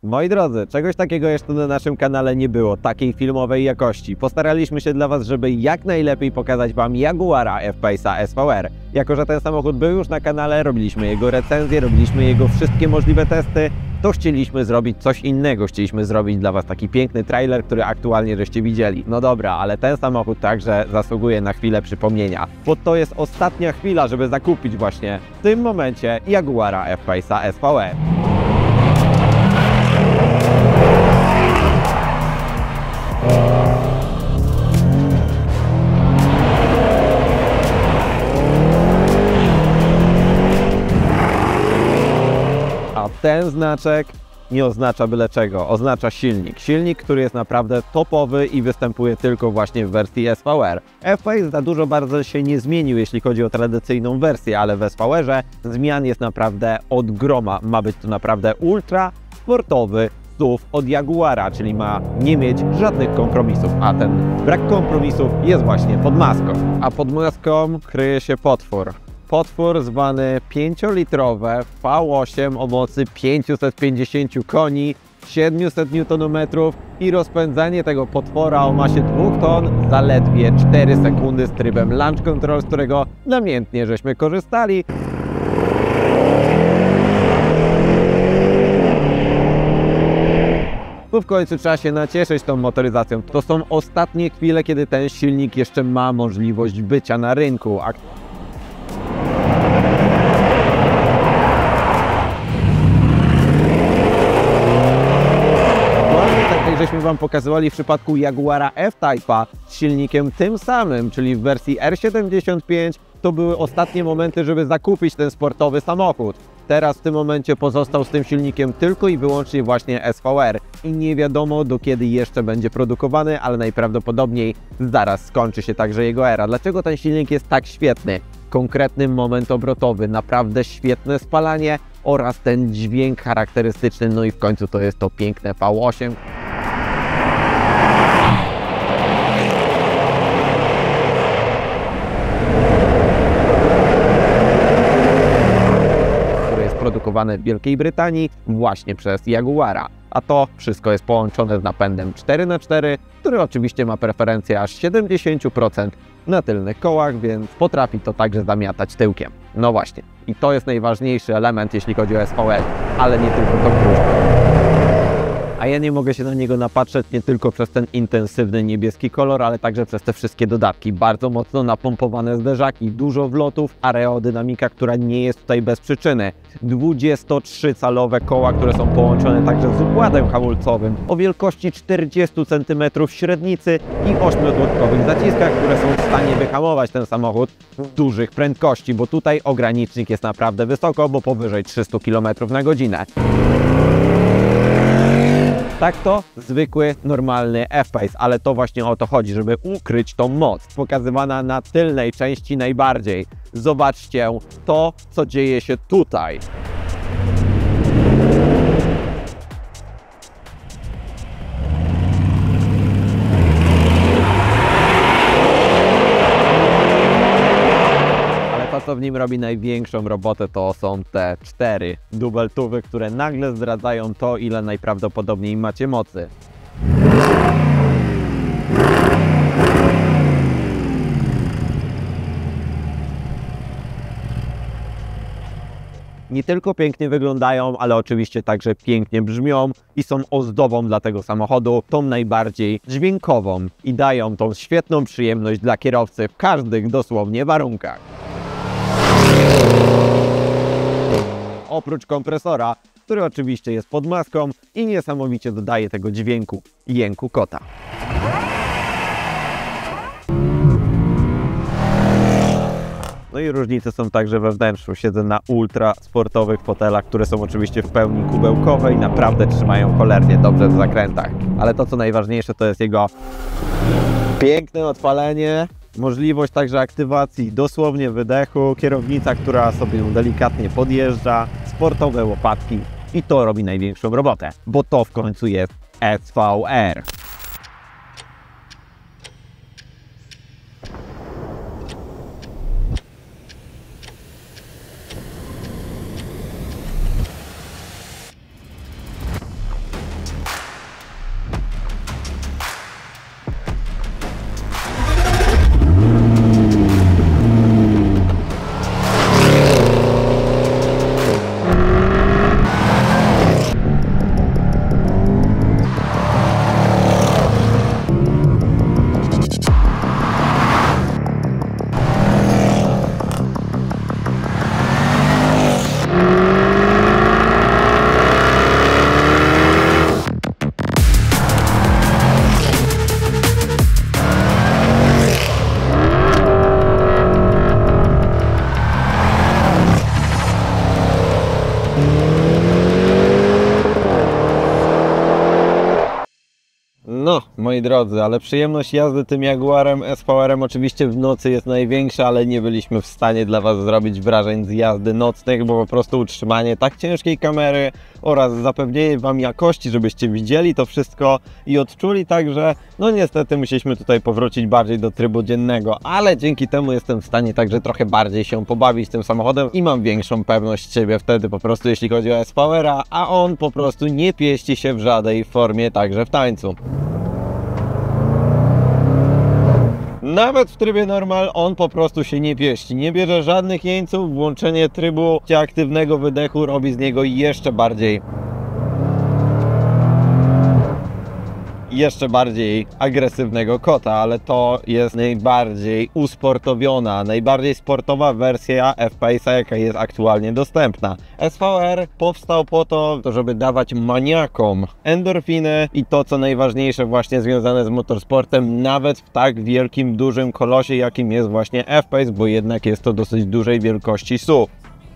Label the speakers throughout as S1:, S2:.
S1: Moi drodzy, czegoś takiego jeszcze na naszym kanale nie było, takiej filmowej jakości. Postaraliśmy się dla Was, żeby jak najlepiej pokazać Wam Jaguara F-Pace'a SVR. Jako że ten samochód był już na kanale, robiliśmy jego recenzję, robiliśmy jego wszystkie możliwe testy, to chcieliśmy zrobić coś innego. Chcieliśmy zrobić dla Was taki piękny trailer, który aktualnie żeście widzieli. No dobra, ale ten samochód także zasługuje na chwilę przypomnienia, bo to jest ostatnia chwila, żeby zakupić właśnie w tym momencie Jaguara F-Pace'a SVR. A ten znaczek nie oznacza byle czego, oznacza silnik. Silnik, który jest naprawdę topowy i występuje tylko właśnie w wersji SVR. F-Pace za dużo bardzo się nie zmienił, jeśli chodzi o tradycyjną wersję, ale w SVR-ze zmian jest naprawdę od groma. Ma być to naprawdę ultra sportowy SUV od Jaguara, czyli ma nie mieć żadnych kompromisów, a ten brak kompromisów jest właśnie pod maską. A pod maską kryje się potwór. Potwór zwany 5-litrowe V8 o mocy 550 koni, 700 Nm i rozpędzanie tego potwora o masie 2 ton zaledwie 4 sekundy z trybem Launch Control, z którego namiętnie żeśmy korzystali. Bo w końcu trzeba się nacieszyć tą motoryzacją. To są ostatnie chwile, kiedy ten silnik jeszcze ma możliwość bycia na rynku. Żeśmy Wam pokazywali w przypadku Jaguara F-Type'a z silnikiem tym samym, czyli w wersji R75, to były ostatnie momenty, żeby zakupić ten sportowy samochód. Teraz w tym momencie pozostał z tym silnikiem tylko i wyłącznie właśnie SVR i nie wiadomo, do kiedy jeszcze będzie produkowany, ale najprawdopodobniej zaraz skończy się także jego era. Dlaczego ten silnik jest tak świetny? Konkretny moment obrotowy, naprawdę świetne spalanie oraz ten dźwięk charakterystyczny, no i w końcu to jest to piękne V8. Produkowane w Wielkiej Brytanii właśnie przez Jaguara. A to wszystko jest połączone z napędem 4x4, który oczywiście ma preferencję aż 70% na tylnych kołach, więc potrafi to także zamiatać tyłkiem. No właśnie. I to jest najważniejszy element, jeśli chodzi o SVR, ale nie tylko to krótko. A ja nie mogę się na niego napatrzeć nie tylko przez ten intensywny niebieski kolor, ale także przez te wszystkie dodatki. Bardzo mocno napompowane zderzaki, dużo wlotów, aerodynamika, która nie jest tutaj bez przyczyny. 23-calowe koła, które są połączone także z układem hamulcowym o wielkości 40 cm średnicy i 8-tłockowych zaciskach, które są w stanie wyhamować ten samochód w dużych prędkości, bo tutaj ogranicznik jest naprawdę wysoko, bo powyżej 300 km na godzinę. Tak to zwykły, normalny F-Pace, ale to właśnie o to chodzi, żeby ukryć tą moc, pokazywana na tylnej części najbardziej. Zobaczcie to, co dzieje się tutaj. Co w nim robi największą robotę, to są te 4 dubeltówy, które nagle zdradzają to, ile najprawdopodobniej macie mocy. Nie tylko pięknie wyglądają, ale oczywiście także pięknie brzmią i są ozdobą dla tego samochodu, tą najbardziej dźwiękową i dają tą świetną przyjemność dla kierowcy w każdych dosłownie warunkach. Oprócz kompresora, który oczywiście jest pod maską i niesamowicie dodaje tego dźwięku jęku kota. No i różnice są także we wnętrzu. Siedzę na ultra sportowych fotelach, które są oczywiście w pełni kubełkowe i naprawdę trzymają cholernie dobrze w zakrętach. Ale to, co najważniejsze, to jest jego piękne odpalenie. Możliwość także aktywacji dosłownie wydechu, kierownica, która sobie delikatnie podjeżdża, sportowe łopatki i to robi największą robotę, bo to w końcu jest SVR. No, moi drodzy, ale przyjemność jazdy tym Jaguarem SVR-em oczywiście w nocy jest największa, ale nie byliśmy w stanie dla Was zrobić wrażeń z jazdy nocnych, bo po prostu utrzymanie tak ciężkiej kamery oraz zapewnienie Wam jakości, żebyście widzieli to wszystko i odczuli także, no niestety musieliśmy tutaj powrócić bardziej do trybu dziennego, ale dzięki temu jestem w stanie także trochę bardziej się pobawić tym samochodem i mam większą pewność siebie wtedy po prostu, jeśli chodzi o SVR-a, a on po prostu nie pieści się w żadnej formie także w tańcu. Nawet w trybie normal on po prostu się nie pieści, nie bierze żadnych jeńców, włączenie trybu aktywnego wydechu robi z niego jeszcze bardziej agresywnego kota, ale to jest najbardziej usportowiona, najbardziej sportowa wersja F-Pace'a, jaka jest aktualnie dostępna. SVR powstał po to, żeby dawać maniakom endorfiny i to, co najważniejsze, właśnie związane z motorsportem, nawet w tak wielkim, dużym kolosie, jakim jest właśnie F-Pace, bo jednak jest to dosyć dużej wielkości SUV.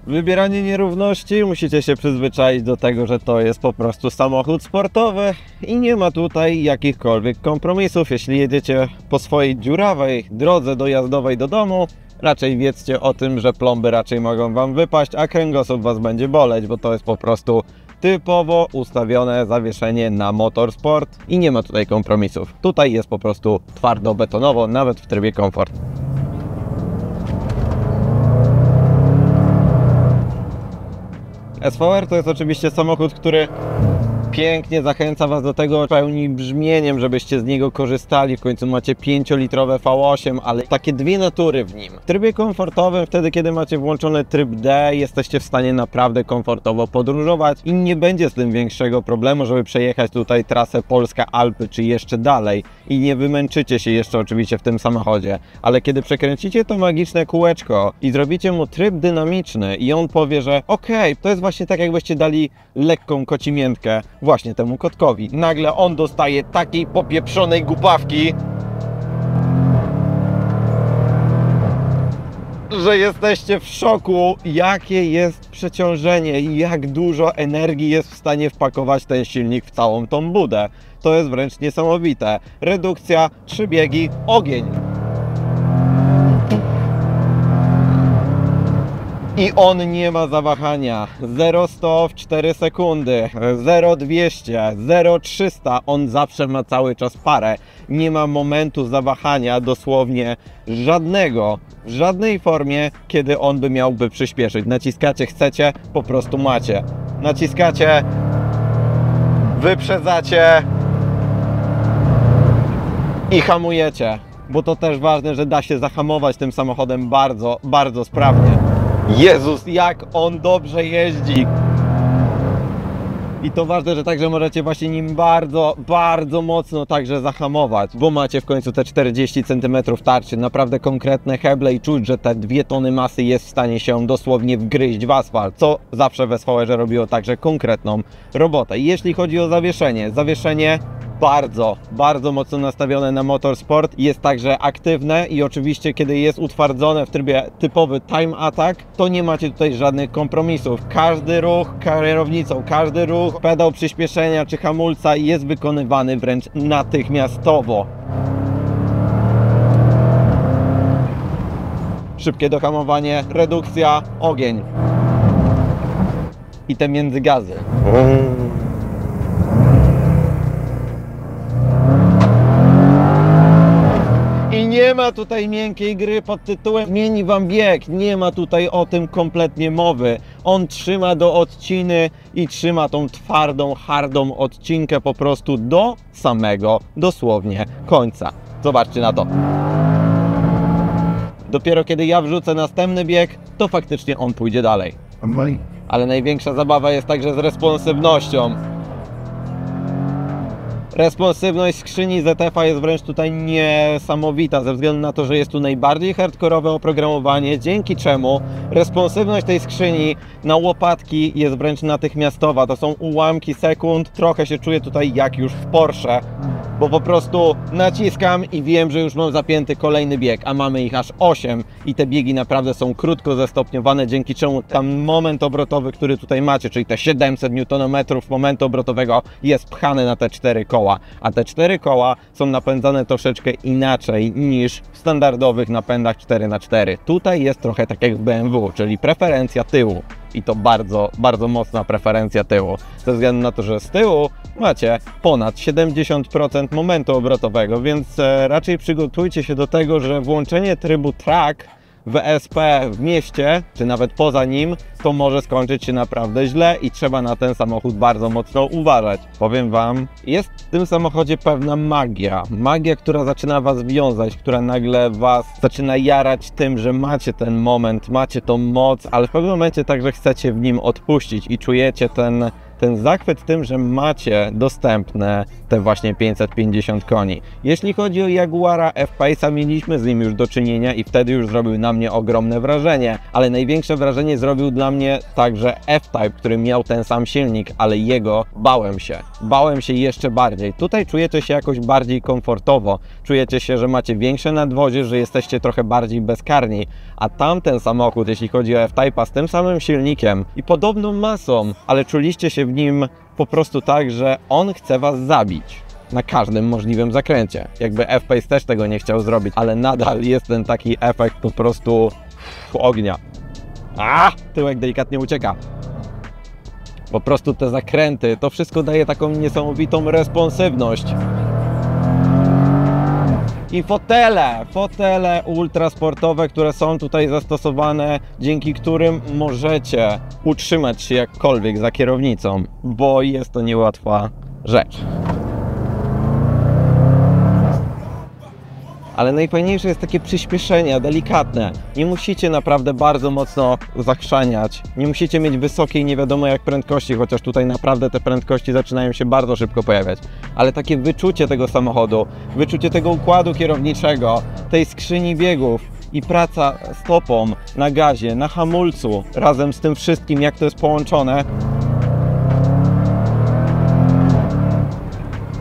S1: Wybieranie nierówności, musicie się przyzwyczaić do tego, że to jest po prostu samochód sportowy i nie ma tutaj jakichkolwiek kompromisów. Jeśli jedziecie po swojej dziurawej drodze dojazdowej do domu, raczej wiedzcie o tym, że plomby raczej mogą Wam wypaść, a kręgosłup Was będzie boleć, bo to jest po prostu typowo ustawione zawieszenie na motorsport i nie ma tutaj kompromisów. Tutaj jest po prostu twardo betonowo, nawet w trybie komfort. SVR to jest oczywiście samochód, który pięknie zachęca Was do tego, pełni brzmieniem, żebyście z niego korzystali. W końcu macie 5-litrowe V8, ale takie dwie natury w nim. W trybie komfortowym, wtedy kiedy macie włączony tryb D, jesteście w stanie naprawdę komfortowo podróżować i nie będzie z tym większego problemu, żeby przejechać tutaj trasę Polska-Alpy czy jeszcze dalej i nie wymęczycie się jeszcze oczywiście w tym samochodzie. Ale kiedy przekręcicie to magiczne kółeczko i zrobicie mu tryb dynamiczny i on powie, że okej, to jest właśnie tak, jakbyście dali lekką kocimiętkę właśnie temu kotkowi. Nagle on dostaje takiej popieprzonej głupawki, że jesteście w szoku, jakie jest przeciążenie i jak dużo energii jest w stanie wpakować ten silnik w całą tą budę. To jest wręcz niesamowite. Redukcja, 3 biegi, ogień. I on nie ma zawahania. 0-100 w 4 sekundy, 0-200, 0-300. On zawsze ma cały czas parę. Nie ma momentu zawahania dosłownie żadnego, w żadnej formie, kiedy on by miałby przyspieszyć. Naciskacie, chcecie, po prostu macie. Naciskacie, wyprzedzacie i hamujecie. Bo to też ważne, że da się zahamować tym samochodem bardzo, bardzo sprawnie. Jezus, jak on dobrze jeździ! I to ważne, że także możecie właśnie nim bardzo, bardzo mocno także zahamować, bo macie w końcu te 40 cm tarczy, naprawdę konkretne heble i czuć, że te 2 tony masy jest w stanie się dosłownie wgryźć w asfalt, co zawsze w SVR-ze robiło także konkretną robotę. I jeśli chodzi o zawieszenie bardzo, bardzo mocno nastawione na motorsport, jest także aktywne i oczywiście kiedy jest utwardzone w trybie typowy time attack, to nie macie tutaj żadnych kompromisów. Każdy ruch kierownicą, każdy ruch pedał przyspieszenia czy hamulca jest wykonywany wręcz natychmiastowo. Szybkie dohamowanie, redukcja, ogień i te międzygazy. I nie ma tutaj miękkiej gry pod tytułem zmieni Wam bieg, nie ma tutaj o tym kompletnie mowy. On trzyma do odciny i trzyma tą twardą, hardą odcinkę po prostu do samego dosłownie końca. Zobaczcie na to. Dopiero kiedy ja wrzucę następny bieg, to faktycznie on pójdzie dalej. Ale największa zabawa jest także z responsywnością. Responsywność skrzyni ZF-a jest wręcz tutaj niesamowita, ze względu na to, że jest tu najbardziej hardkorowe oprogramowanie, dzięki czemu responsywność tej skrzyni na łopatki jest wręcz natychmiastowa. To są ułamki sekund, trochę się czuję tutaj jak już w Porsche. bo po prostu naciskam i wiem, że już mam zapięty kolejny bieg, a mamy ich aż 8 i te biegi naprawdę są krótko zestopniowane, dzięki czemu ten moment obrotowy, który tutaj macie, czyli te 700 Nm momentu obrotowego jest pchany na te 4 koła, a te 4 koła są napędzane troszeczkę inaczej niż w standardowych napędach 4x4. Tutaj jest trochę tak jak w BMW, czyli preferencja tyłu. I to bardzo, bardzo mocna preferencja tyłu. Ze względu na to, że z tyłu macie ponad 70% momentu obrotowego, więc raczej przygotujcie się do tego, że włączenie trybu track w ESP w mieście, czy nawet poza nim, to może skończyć się naprawdę źle i trzeba na ten samochód bardzo mocno uważać. Powiem Wam, jest w tym samochodzie pewna magia. Magia, która zaczyna Was wiązać, która nagle Was zaczyna jarać tym, że macie ten moment, macie tą moc, ale w pewnym momencie także chcecie w nim odpuścić i czujecie ten zachwyt tym, że macie dostępne te właśnie 550 koni. Jeśli chodzi o Jaguara F-Pace'a, mieliśmy z nim już do czynienia i wtedy już zrobił na mnie ogromne wrażenie, ale największe wrażenie zrobił dla mnie także F-Type, który miał ten sam silnik, ale jego bałem się jeszcze bardziej. Tutaj czujecie się jakoś bardziej komfortowo, czujecie się, że macie większe nadwozie, że jesteście trochę bardziej bezkarni, a tamten samochód, jeśli chodzi o F-Type'a z tym samym silnikiem i podobną masą, ale czuliście się w nim po prostu tak, że on chce Was zabić na każdym możliwym zakręcie. Jakby F-Pace też tego nie chciał zrobić, ale nadal jest ten taki efekt po prostu ognia. Tyłek delikatnie ucieka. Po prostu te zakręty, to wszystko daje taką niesamowitą responsywność. I fotele ultrasportowe, które są tutaj zastosowane, dzięki którym możecie utrzymać się jakkolwiek za kierownicą, bo jest to niełatwa rzecz. Ale najfajniejsze jest takie przyspieszenie, delikatne. Nie musicie naprawdę bardzo mocno zachrzaniać. Nie musicie mieć wysokiej nie wiadomo jak prędkości, chociaż tutaj naprawdę te prędkości zaczynają się bardzo szybko pojawiać. Ale takie wyczucie tego samochodu, wyczucie tego układu kierowniczego, tej skrzyni biegów i praca stopą na gazie, na hamulcu, razem z tym wszystkim jak to jest połączone,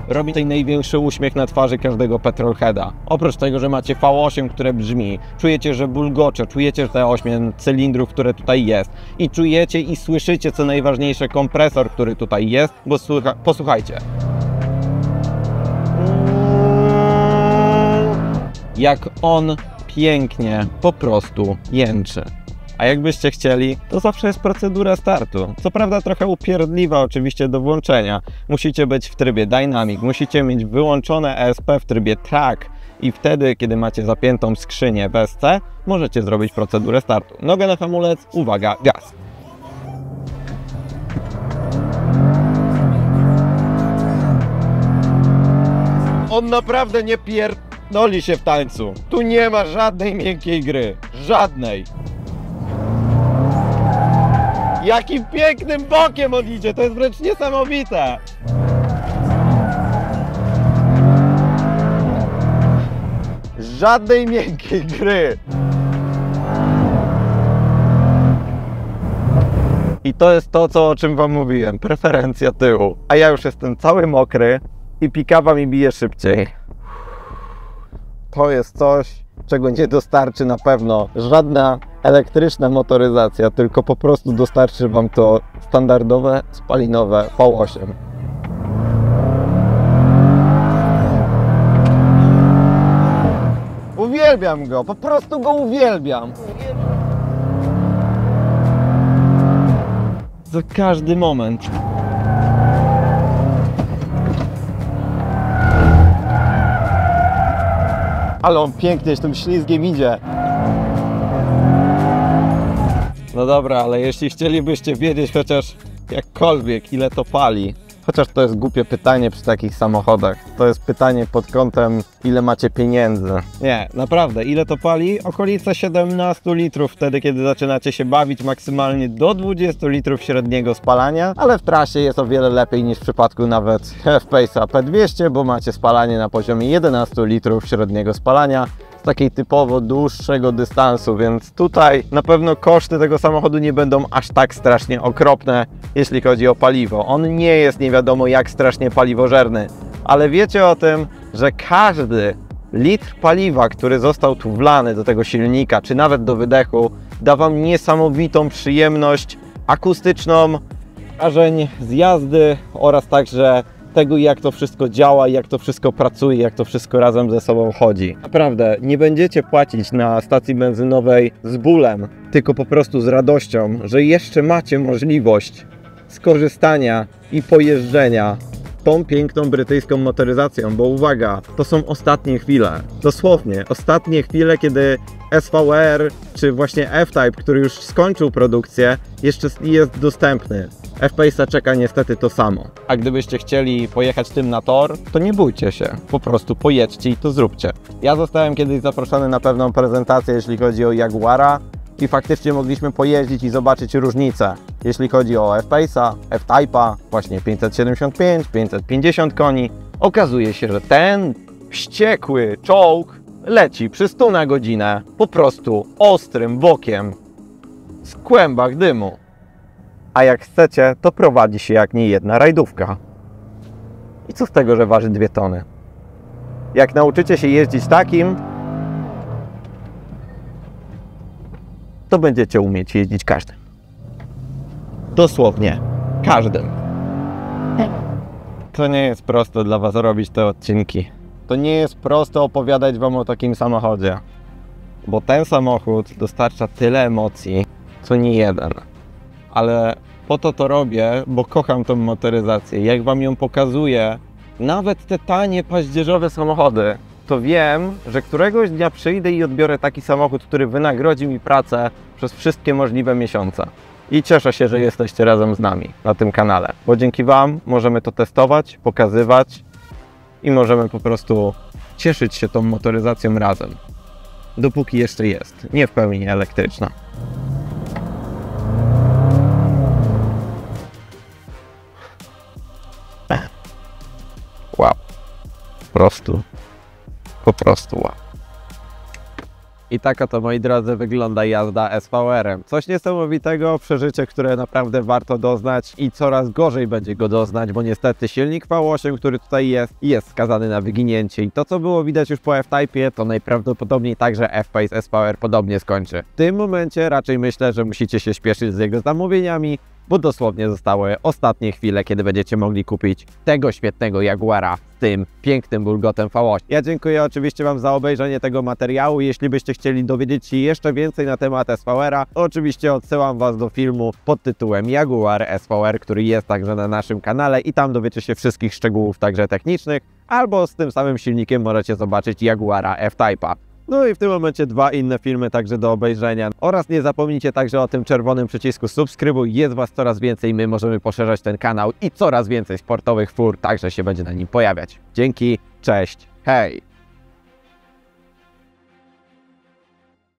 S1: robi tutaj największy uśmiech na twarzy każdego petrolheada. Oprócz tego, że macie V8, które brzmi, czujecie, że bulgocze, czujecie te 8 cylindrów, które tutaj jest i czujecie i słyszycie, co najważniejsze, kompresor, który tutaj jest, bo posłuchajcie. Jak on pięknie po prostu jęczy. A jakbyście chcieli, to zawsze jest procedura startu. Co prawda trochę upierdliwa oczywiście do włączenia. Musicie być w trybie Dynamic, musicie mieć wyłączone ESP w trybie Track i wtedy, kiedy macie zapiętą skrzynię w SC, możecie zrobić procedurę startu. Nogę na hamulec, uwaga, gaz. On naprawdę nie pierdoli się w tańcu. Tu nie ma żadnej miękkiej gry. Żadnej. Jakim pięknym bokiem on idzie, to jest wręcz niesamowite! Żadnej miękkiej gry! I to jest to, o czym Wam mówiłem, preferencja tyłu. A ja już jestem cały mokry i pick-upa mi bije szybciej. To jest coś, czego nie dostarczy na pewno żadna elektryczna motoryzacja, tylko po prostu dostarczy Wam to standardowe, spalinowe V8. Uwielbiam go, po prostu go uwielbiam. Za każdy moment. Ale on pięknie z tym ślizgiem idzie. No dobra, ale jeśli chcielibyście wiedzieć chociaż jakkolwiek ile to pali, chociaż to jest głupie pytanie przy takich samochodach, to jest pytanie pod kątem ile macie pieniędzy. Nie, naprawdę, ile to pali? Okolice 17 litrów wtedy, kiedy zaczynacie się bawić, maksymalnie do 20 litrów średniego spalania, ale w trasie jest o wiele lepiej niż w przypadku nawet F-Pace'a P200, bo macie spalanie na poziomie 11 litrów średniego spalania z takiej typowo dłuższego dystansu, więc tutaj na pewno koszty tego samochodu nie będą aż tak strasznie okropne, jeśli chodzi o paliwo. On nie jest nie wiadomo jak strasznie paliwożerny, Ale wiecie o tym, że każdy litr paliwa, który został tu wlany do tego silnika, czy nawet do wydechu, da Wam niesamowitą przyjemność akustyczną, wrażeń z jazdy oraz także tego, jak to wszystko działa, jak to wszystko pracuje, jak to wszystko razem ze sobą chodzi. Naprawdę, nie będziecie płacić na stacji benzynowej z bólem, tylko po prostu z radością, że jeszcze macie możliwość skorzystania i pojeżdżenia tą piękną brytyjską motoryzacją, bo uwaga, to są ostatnie chwile, dosłownie ostatnie chwile, kiedy SVR czy właśnie F-Type, który już skończył produkcję, jeszcze jest dostępny. F-Pace'a czeka niestety to samo. A gdybyście chcieli pojechać tym na tor, to nie bójcie się, po prostu pojedźcie i to zróbcie. Ja zostałem kiedyś zaproszony na pewną prezentację, jeśli chodzi o Jaguara, i faktycznie mogliśmy pojeździć i zobaczyć różnice, jeśli chodzi o F-Pace'a, F-Type'a, właśnie 575, 550 koni. Okazuje się, że ten wściekły czołg leci przy 100 na godzinę, po prostu ostrym bokiem, z kłębach dymu. A jak chcecie, to prowadzi się jak niejedna rajdówka. I co z tego, że waży 2 tony? Jak nauczycie się jeździć takim, to będziecie umieć jeździć każdym. Dosłownie każdym. To nie jest proste dla Was robić te odcinki. To nie jest proste opowiadać Wam o takim samochodzie. Bo ten samochód dostarcza tyle emocji, co nie jeden. Ale po to robię, bo kocham tą motoryzację. Jak Wam ją pokazuję, nawet te tanie, paździerzowe samochody, to wiem, że któregoś dnia przyjdę i odbiorę taki samochód, który wynagrodzi mi pracę przez wszystkie możliwe miesiące. I cieszę się, że jesteście razem z nami na tym kanale, bo dzięki Wam możemy to testować, pokazywać i możemy po prostu cieszyć się tą motoryzacją razem. Dopóki jeszcze jest, nie w pełni elektryczna. Wow. Po prostu wow. I tak oto, moi drodzy, wygląda jazda SVR-em. Coś niesamowitego, przeżycie, które naprawdę warto doznać i coraz gorzej będzie go doznać, bo niestety silnik V8, który tutaj jest skazany na wyginięcie. I to, co było widać już po F-Type'ie, to najprawdopodobniej także F-Pace SVR podobnie skończy. W tym momencie raczej myślę, że musicie się śpieszyć z jego zamówieniami, bo dosłownie zostały ostatnie chwile, kiedy będziecie mogli kupić tego świetnego Jaguara z tym pięknym bulgotem V8. Ja dziękuję oczywiście Wam za obejrzenie tego materiału. Jeśli byście chcieli dowiedzieć się jeszcze więcej na temat SVR-a, oczywiście odsyłam Was do filmu pod tytułem Jaguar SVR, który jest także na naszym kanale i tam dowiecie się wszystkich szczegółów, także technicznych, albo z tym samym silnikiem możecie zobaczyć Jaguara F-Type'a. No i w tym momencie 2 inne filmy także do obejrzenia. Oraz nie zapomnijcie także o tym czerwonym przycisku subskrybuj. Jest Was coraz więcej, my możemy poszerzać ten kanał i coraz więcej sportowych fur także się będzie na nim pojawiać. Dzięki, cześć, hej!